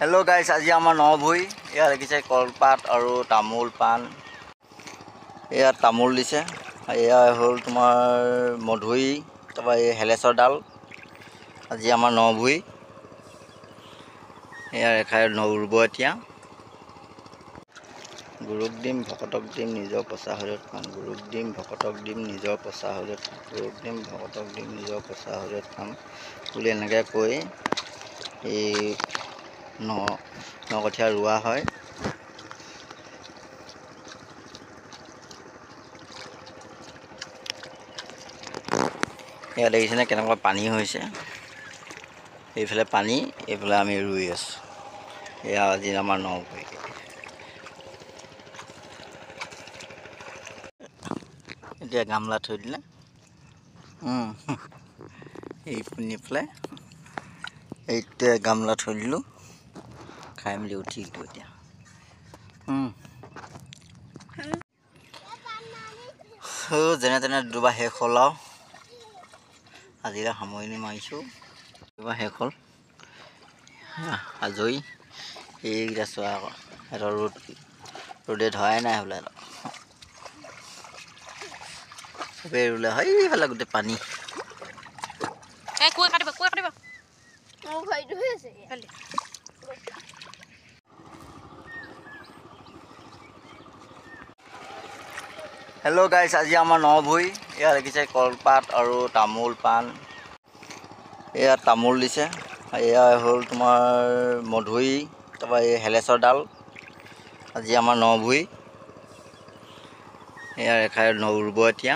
Hello guys, आज आमार नभुई या देखिसे कलपात और तामोल पान या तामोल दिसे या हल तुमार मधुई तब हेलेसर डाल आज आमार नभुई या रेखाय नरुब एतिया गुरुक दिम भकतक दिम निजर पचा हरियत खाम गुरुक दिम भकतक दिम निजर पचा हरियत खाम गुरुक दिम भकतक दिम निजर पचा हरियत खाम बुली एनेके কৈ नकठिया रुआ है। इतना देखिसे केनेकुवा पानी होइसे এইফালে पानी এইফালে आमी रुई आছো या आज आमार नभुई এতিয়া গামলা থৈ দিলে এইফালে এইটা গামলা থৈ দিলোঁ খাই মেলি উঠি দিলোঁ এতিয়া যেনে তেনে দুবা শেষ হ'ল আৰু আজিলৈ সামৰণি মাৰিছোঁ দুবা শেষ হ'ল আজৰি এইকেইটা চোৱা আকৌ এটা ৰ'দে ধৰাই নাই বোলে চবেই ৰুলে সেইফালে গোটেই পানী हेलो गाइस, आज आमार नभुई या देखिसे कलपात और तामोल पान या तामोल दिसे या हल तुमार मधुई तब हेलेसर डाल आज आमार नभुई या रेखाय नरुब एतिया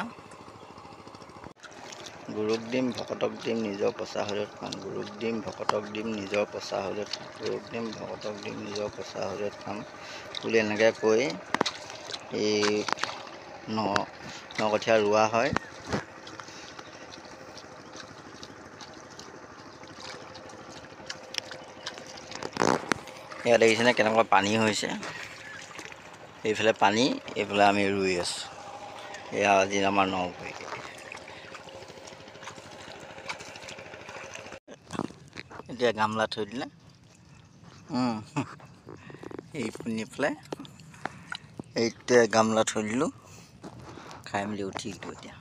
गुरुक दिम भकतक दिम निजर पचा हरियत खाम गुरुक दिम भकतक दिम निजर पचा हरियत खाम गुरुक दिम भकतक दिम निजर पचा हरियत खाम बुली एनेके কৈ नकठिया रुआ है। इतना देखिसे केनेकुवा पानी होइसे এইফালে पानी এইফালে आमी रुई आছো या आज आमार नभुई এতিয়া গামলা থৈ দিলে এইফালে এইটা গামলা থৈ দিলোঁ খাই মেলি উঠি দিলোঁ এতিয়া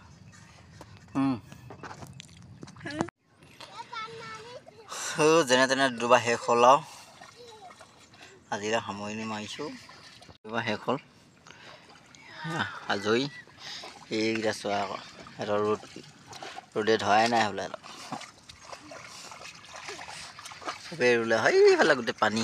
যেনে তেনে দুবা শেষ হ'ল আৰু আজিলৈ সামৰণি মাৰিছোঁ দুবা শেষ হ'ল আজৰি এইকেইটা চোৱা আকৌ এটা ৰ'দে ধৰাই নাই বোলে চবেই ৰুলে সেইফালে গোটেই পানী